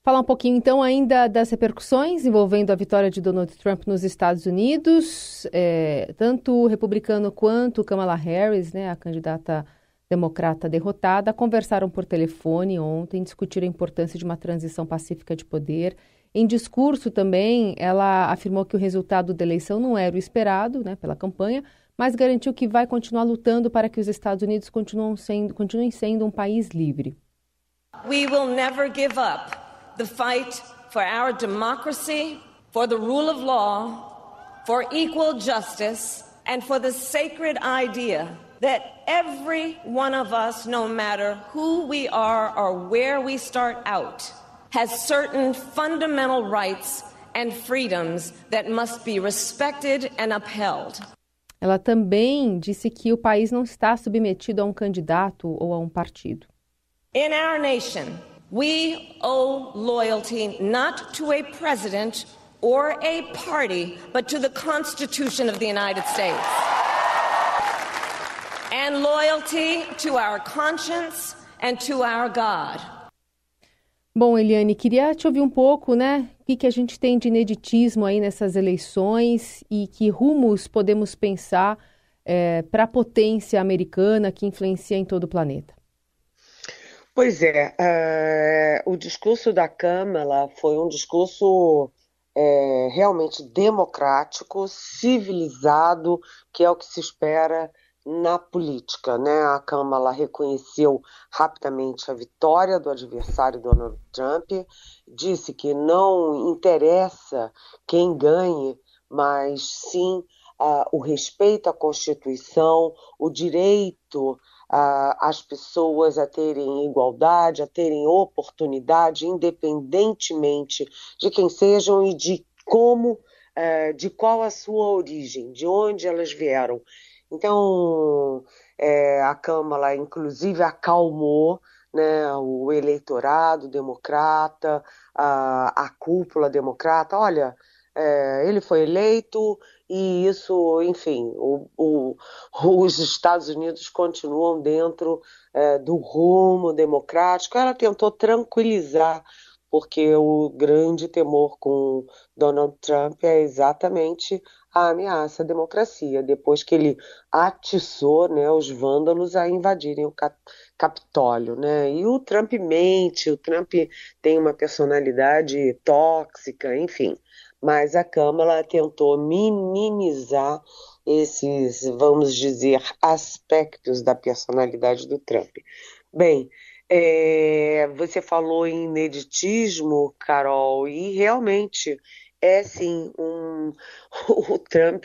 Falar um pouquinho, então, ainda das repercussões envolvendo a vitória de Donald Trump nos Estados Unidos. Tanto o republicano quanto Kamala Harris, né, a candidata democrata derrotada, conversaram por telefone ontem, discutiram a importância de uma transição pacífica de poder. Em discurso também, ela afirmou que o resultado da eleição não era o esperado, né, pela campanha, mas garantiu que vai continuar lutando para que os Estados Unidos continuem sendo um país livre. We will never give up the fight for our democracy, for the rule of law, for equal justice, and for the sacred idea that every one of us, no matter who we are or where we start out, has certain fundamental rights and freedoms that must be respected and upheld. Ela também disse que o país não está submetido a um candidato ou a um partido. In our nation, we owe loyalty not to a president or a party, but to the Constitution of the United States. And loyalty to our conscience and to our God. Bom, Eliane, queria te ouvir um pouco, né? O que a gente tem de ineditismo aí nessas eleições e que rumos podemos pensar para a potência americana que influencia em todo o planeta? Pois é, o discurso da Kamala foi um discurso realmente democrático, civilizado, que é o que se espera na política, né? A Kamala reconheceu rapidamente a vitória do adversário Donald Trump, disse que não interessa quem ganhe, mas sim o respeito à Constituição, o direito as pessoas a terem igualdade, a terem oportunidade, independentemente de quem sejam e de de qual a sua origem, de onde elas vieram. Então, a Kamala, inclusive, acalmou, né, o eleitorado democrata, a cúpula democrata. Olha, ele foi eleito e isso, enfim, os Estados Unidos continuam dentro do rumo democrático. Ela tentou tranquilizar, porque o grande temor com Donald Trump é exatamente a ameaça à democracia, depois que ele atiçou, né, os vândalos a invadirem o Capitólio, né? E o Trump mente, o Trump tem uma personalidade tóxica, enfim. Mas a Kamala tentou minimizar esses, vamos dizer, aspectos da personalidade do Trump. Bem, você falou em ineditismo, Carol, e realmente é sim, o Trump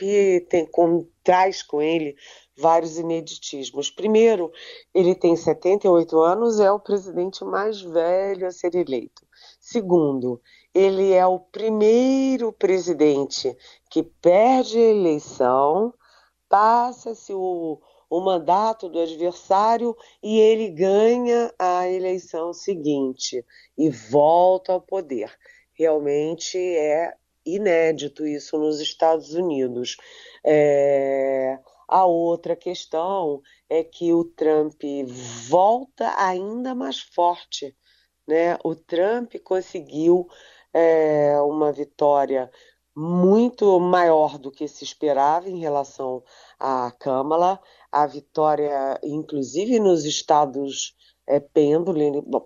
traz com ele vários ineditismos. Primeiro, ele tem 78 anos, é o presidente mais velho a ser eleito. Segundo, ele é o primeiro presidente que perde a eleição, passa-se o mandato do adversário e ele ganha a eleição seguinte e volta ao poder. Realmente é inédito isso nos Estados Unidos. A outra questão é que o Trump volta ainda mais forte, né? O Trump conseguiu uma vitória muito maior do que se esperava em relação à Kamala. A vitória, inclusive nos estados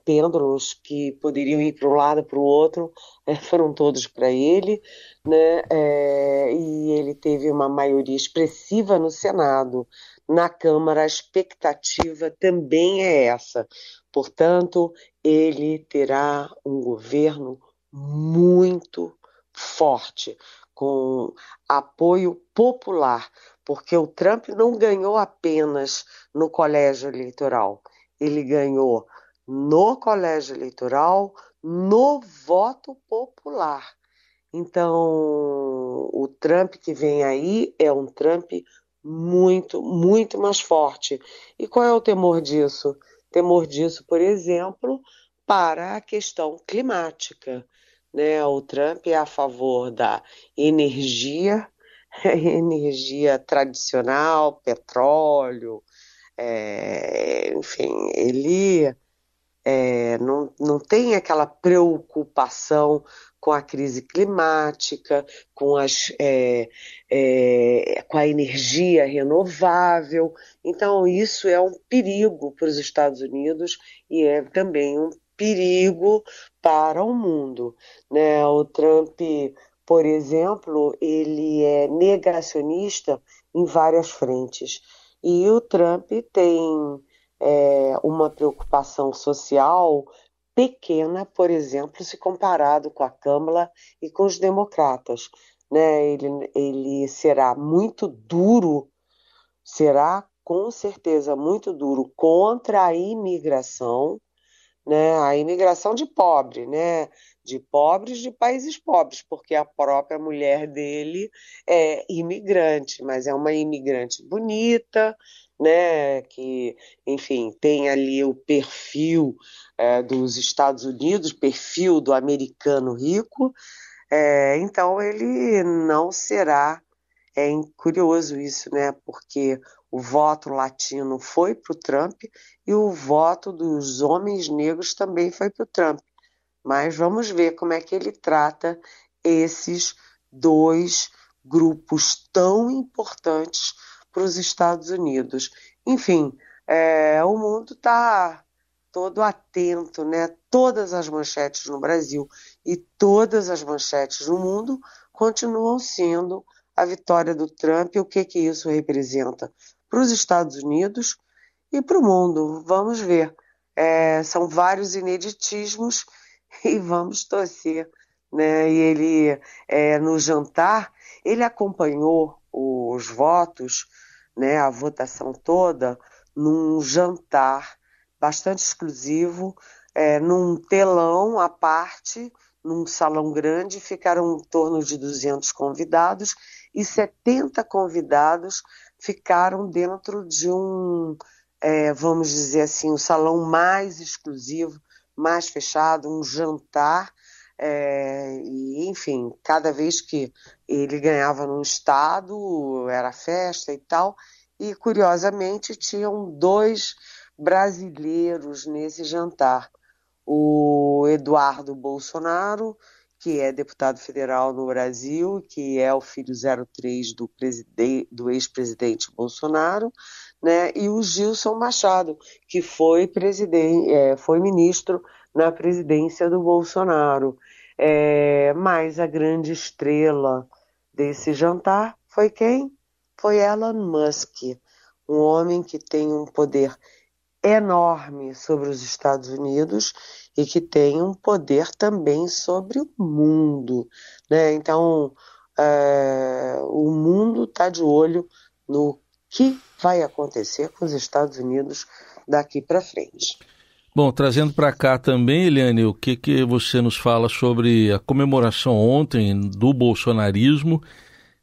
pêndulos que poderiam ir para um lado para o outro, foram todos para ele, né? E ele teve uma maioria expressiva no Senado. Na Câmara, a expectativa também é essa. Portanto, ele terá um governo muito forte, com apoio popular, porque o Trump não ganhou apenas no colégio eleitoral, ele ganhou no colégio eleitoral, no voto popular. Então, o Trump que vem aí é um Trump muito, muito mais forte. E qual é o temor disso? Temor disso, por exemplo, para a questão climática, né? O Trump é a favor da energia, energia tradicional, petróleo, enfim, ele não tem aquela preocupação com a crise climática, com a energia renovável. Então, isso é um perigo para os Estados Unidos e é também um perigo para o mundo, né? O Trump, por exemplo, ele é negacionista em várias frentes. E o Trump tem uma preocupação social pequena, por exemplo, se comparado com a Câmara e com os democratas, né? Ele será muito duro, será com certeza muito duro contra a imigração, né? A imigração de pobre, né? De pobres de países pobres, porque a própria mulher dele é imigrante, mas é uma imigrante bonita, né? Que, enfim, tem ali o perfil dos Estados Unidos, perfil do americano rico. Então ele não será. Curioso isso, né? Porque o voto latino foi para o Trump e o voto dos homens negros também foi para o Trump. Mas vamos ver como é que ele trata esses dois grupos tão importantes para os Estados Unidos. Enfim, o mundo está todo atento, né? Todas as manchetes no Brasil e todas as manchetes no mundo continuam sendo a vitória do Trump e o que isso representa para os Estados Unidos e para o mundo. Vamos ver. São vários ineditismos e vamos torcer, né? E ele, no jantar, ele acompanhou os votos, né, a votação toda, num jantar bastante exclusivo, num telão à parte, num salão grande, ficaram em torno de 200 convidados e 70 convidados ficaram dentro de vamos dizer assim, um salão mais exclusivo, mais fechado, um jantar, e enfim, cada vez que ele ganhava num estado, era festa e tal, e curiosamente tinham 2 brasileiros nesse jantar, o Eduardo Bolsonaro, que é deputado federal no Brasil, que é o filho 03 do ex-presidente Bolsonaro, né? E o Gilson Machado, que foi ministro na presidência do Bolsonaro. Mas a grande estrela desse jantar foi quem? Foi Elon Musk, um homem que tem um poder enorme sobre os Estados Unidos e que tem um poder também sobre o mundo, né? Então, o mundo está de olho no que vai acontecer com os Estados Unidos daqui para frente. Bom, trazendo para cá também, Eliane, o que você nos fala sobre a comemoração ontem do bolsonarismo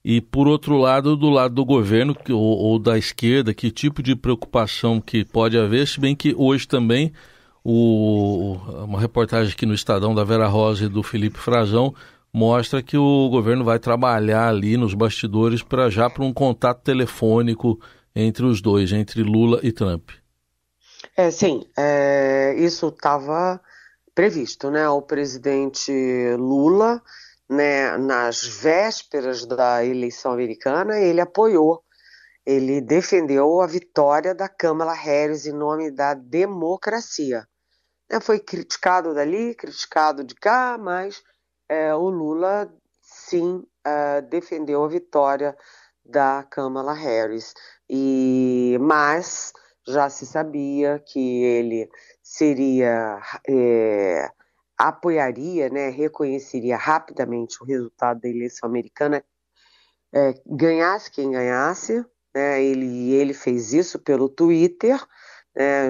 e, por outro lado, do lado do governo ou da esquerda, que tipo de preocupação que pode haver, se bem que hoje também uma reportagem aqui no Estadão da Vera Rosa e do Felipe Frazão mostra que o governo vai trabalhar ali nos bastidores para um contato telefônico entre os dois, entre Lula e Trump. Sim, isso estava previsto, né? O presidente Lula, né, nas vésperas da eleição americana, ele defendeu a vitória da Kamala Harris em nome da democracia. Foi criticado dali, criticado de cá, mas o Lula, sim, defendeu a vitória da Kamala Harris. Mas já se sabia que ele apoiaria, né, reconheceria rapidamente o resultado da eleição americana, ganhasse quem ganhasse, né, ele fez isso pelo Twitter,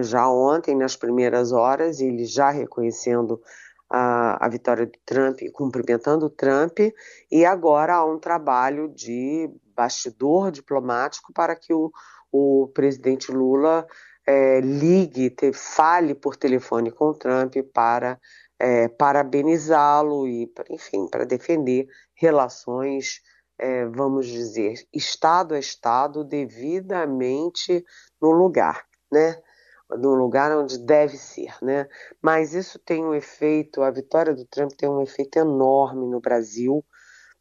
já ontem, nas primeiras horas, ele já reconhecendo a vitória do Trump, cumprimentando o Trump, e agora há um trabalho de bastidor diplomático para que o presidente Lula fale por telefone com o Trump para parabenizá-lo e, enfim, para defender relações, vamos dizer, Estado a Estado, devidamente no lugar, né? no lugar onde deve ser, né? Mas isso tem um efeito, a vitória do Trump tem um efeito enorme no Brasil,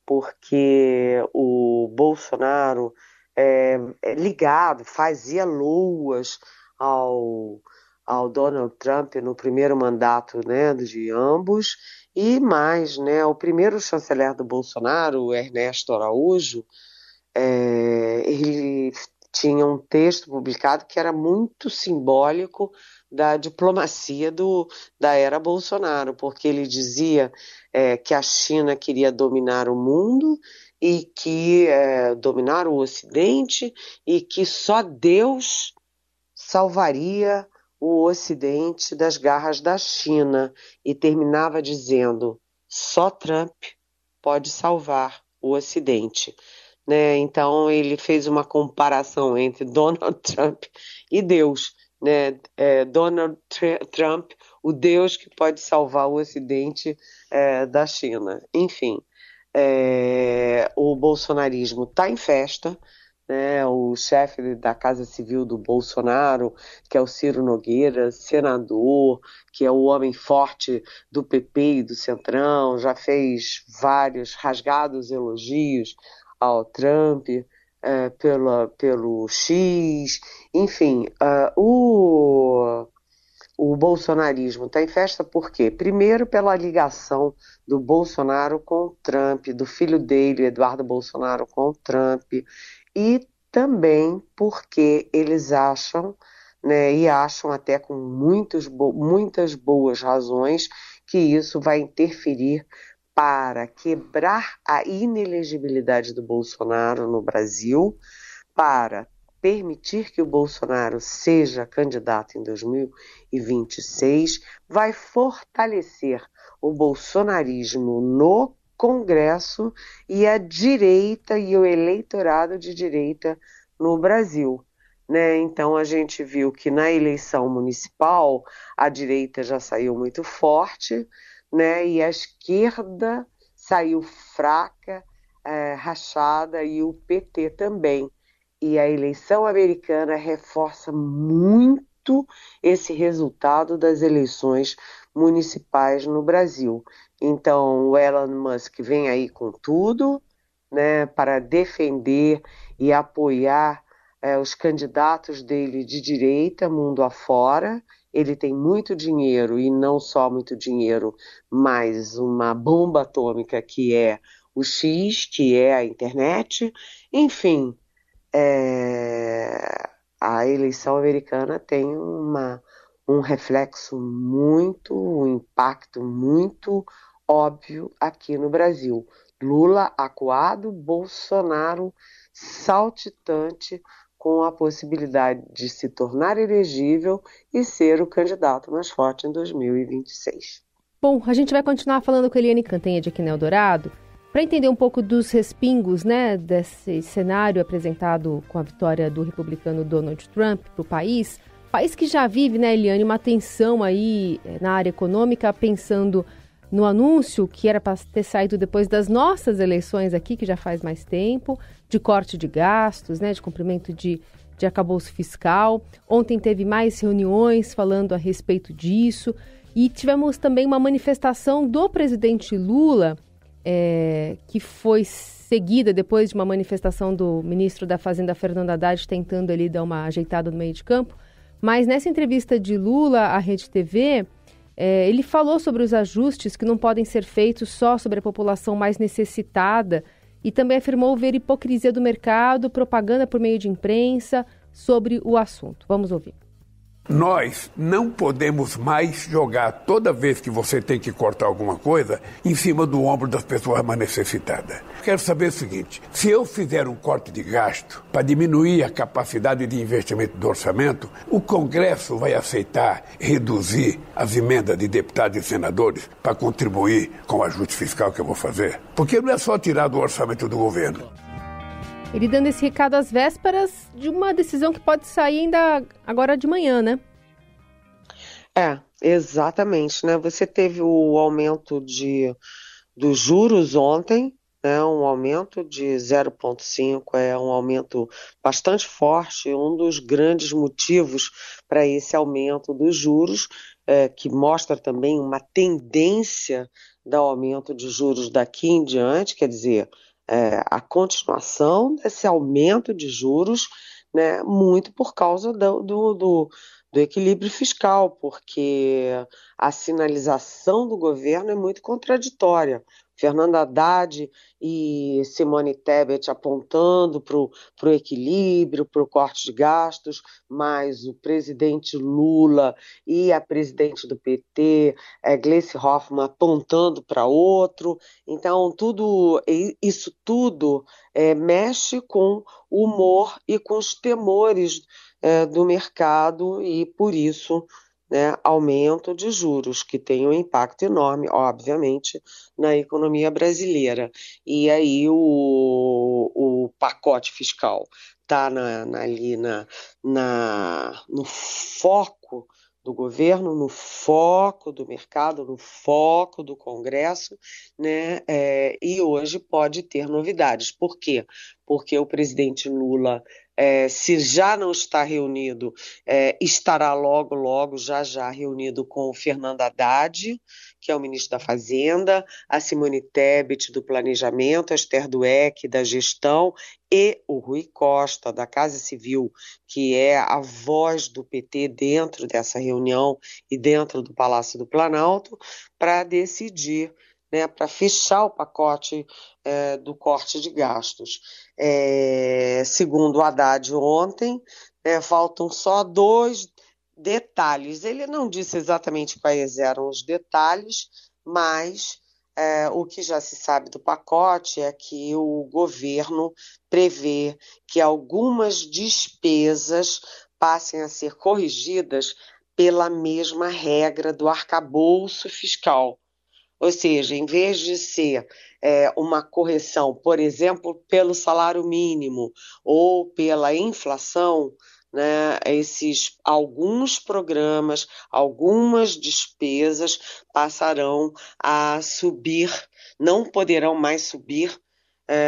porque o Bolsonaro é ligado, fazia loas ao Donald Trump no primeiro mandato, né, de ambos, e mais, né, o primeiro chanceler do Bolsonaro, o Ernesto Araújo, ele tinha um texto publicado que era muito simbólico da diplomacia da era Bolsonaro, porque ele dizia que a China queria dominar o mundo e que dominar o Ocidente e que só Deus salvaria o Ocidente das garras da China, e terminava dizendo: só Trump pode salvar o Ocidente. Né? Então ele fez uma comparação entre Donald Trump e Deus, né? Donald Trump, o Deus que pode salvar o Ocidente da China. Enfim, o bolsonarismo está em festa, né? O chefe da Casa Civil do Bolsonaro, que é o Ciro Nogueira, senador, que é o homem forte do PP e do Centrão, já fez vários rasgados elogios ao Trump pelo X, enfim, o bolsonarismo está em festa por quê? Primeiro, pela ligação do Bolsonaro com o Trump, do filho dele, Eduardo Bolsonaro, com o Trump, e também porque eles acham, né, e acham até com muitas boas razões, que isso vai interferir para quebrar a inelegibilidade do Bolsonaro no Brasil, para permitir que o Bolsonaro seja candidato em 2026, vai fortalecer o bolsonarismo no Congresso e a direita e o eleitorado de direita no Brasil. Né? Então a gente viu que na eleição municipal a direita já saiu muito forte, né? E a esquerda saiu fraca, rachada, e o PT também. E a eleição americana reforça muito esse resultado das eleições municipais no Brasil. Então, o Elon Musk vem aí com tudo, né, para defender e apoiar os candidatos dele de direita, mundo afora. Ele tem muito dinheiro, e não só muito dinheiro, mas uma bomba atômica que é o X, que é a internet. Enfim, a eleição americana tem um reflexo um impacto muito óbvio aqui no Brasil. Lula acuado, Bolsonaro saltitante, com a possibilidade de se tornar elegível e ser o candidato mais forte em 2026. Bom, a gente vai continuar falando com a Eliane Cantanhede aqui no Eldorado, para entender um pouco dos respingos, né, desse cenário apresentado com a vitória do republicano Donald Trump para o país que já vive, né, Eliane, uma tensão aí na área econômica, pensando no anúncio que era para ter saído depois das nossas eleições aqui, que já faz mais tempo, de corte de gastos, né, de cumprimento de arcabouço fiscal. Ontem teve mais reuniões falando a respeito disso, e tivemos também uma manifestação do presidente Lula, que foi seguida depois de uma manifestação do ministro da Fazenda, Fernando Haddad, tentando ali dar uma ajeitada no meio de campo. Mas nessa entrevista de Lula à Rede TV, ele falou sobre os ajustes que não podem ser feitos só sobre a população mais necessitada, e também afirmou ver hipocrisia do mercado, propaganda por meio de imprensa sobre o assunto. Vamos ouvir. Nós não podemos mais jogar, toda vez que você tem que cortar alguma coisa, em cima do ombro das pessoas mais necessitadas. Quero saber o seguinte: se eu fizer um corte de gasto para diminuir a capacidade de investimento do orçamento, o Congresso vai aceitar reduzir as emendas de deputados e senadores para contribuir com o ajuste fiscal que eu vou fazer? Porque não é só tirar do orçamento do governo. Ele dando esse recado às vésperas de uma decisão que pode sair ainda agora de manhã, né? Exatamente, né? Você teve o aumento dos juros ontem, né? Um aumento de 0,5 é um aumento bastante forte, um dos grandes motivos para esse aumento dos juros, que mostra também uma tendência do aumento de juros daqui em diante, quer dizer, a continuação desse aumento de juros, né, muito por causa do equilíbrio fiscal, porque a sinalização do governo é muito contraditória. Fernando Haddad e Simone Tebet apontando para o equilíbrio, para o corte de gastos, mas o presidente Lula e a presidente do PT, Gleisi Hoffmann, apontando para outro. Então, isso tudo mexe com o humor e com os temores do mercado e, por isso, né, aumento de juros, que tem um impacto enorme, obviamente, na economia brasileira. E aí o pacote fiscal está ali no foco do governo, no foco do mercado, no foco do Congresso, né? E hoje pode ter novidades. Por quê? Porque o presidente Lula, se já não está reunido, estará logo, já reunido com o Fernando Haddad, que é o ministro da Fazenda, a Simone Tebet do Planejamento, a Esther Dweck da Gestão e o Rui Costa da Casa Civil, que é a voz do PT dentro dessa reunião e dentro do Palácio do Planalto, para decidir, né, para fechar o pacote do corte de gastos. Segundo o Haddad ontem, faltam só 2 detalhes. Ele não disse exatamente quais eram os detalhes, mas o que já se sabe do pacote é que o governo prevê que algumas despesas passem a ser corrigidas pela mesma regra do arcabouço fiscal. Ou seja, em vez de ser uma correção, por exemplo, pelo salário mínimo ou pela inflação, né, alguns programas, algumas despesas passarão a subir, não poderão mais subir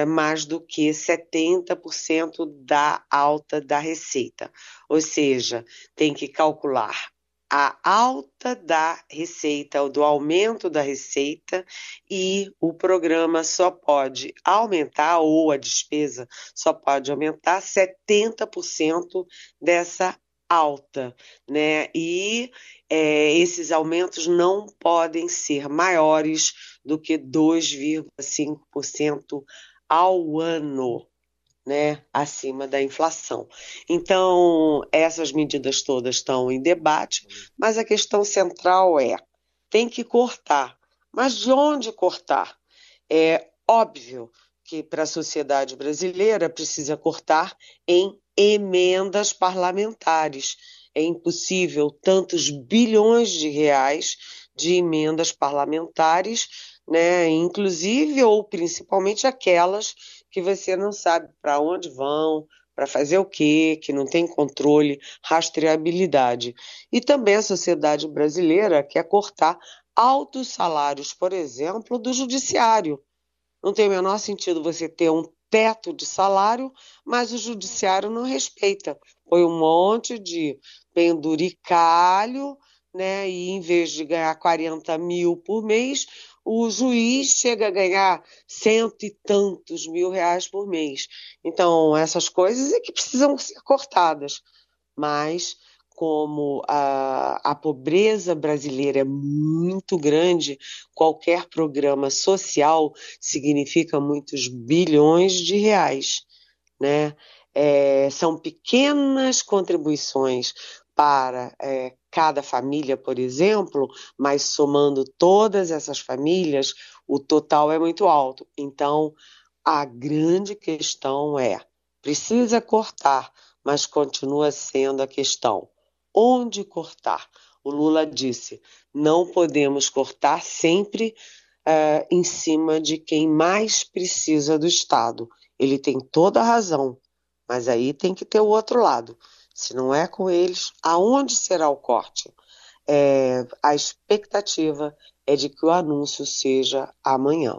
mais do que 70% da alta da receita. Ou seja, tem que calcular a alta da receita, ou do aumento da receita, e o programa só pode aumentar, ou a despesa só pode aumentar 70% dessa alta, né? E esses aumentos não podem ser maiores do que 2,5% ao ano, né, acima da inflação. Então, essas medidas todas estão em debate, mas a questão central tem que cortar. Mas de onde cortar? É óbvio que para a sociedade brasileira precisa cortar em emendas parlamentares. É impossível tantos bilhões de reais de emendas parlamentares, né, inclusive ou principalmente aquelas que você não sabe para onde vão, para fazer o quê, que não tem controle, rastreabilidade. E também a sociedade brasileira quer cortar altos salários, por exemplo, do judiciário. Não tem o menor sentido você ter um teto de salário, mas o judiciário não respeita. Põe um monte de penduricalho, né? E em vez de ganhar 40 mil por mês, o juiz chega a ganhar 100 e tantos mil reais por mês. Então, essas coisas é que precisam ser cortadas. Mas, como a pobreza brasileira é muito grande, qualquer programa social significa muitos bilhões de reais, né? São pequenas contribuições para cada família, por exemplo, mas somando todas essas famílias, o total é muito alto. Então, a grande questão precisa cortar, mas continua sendo a questão: onde cortar? O Lula disse, não podemos cortar sempre em cima de quem mais precisa do Estado. Ele tem toda a razão, mas aí tem que ter o outro lado. Se não é com eles, aonde será o corte? A expectativa é de que o anúncio seja amanhã.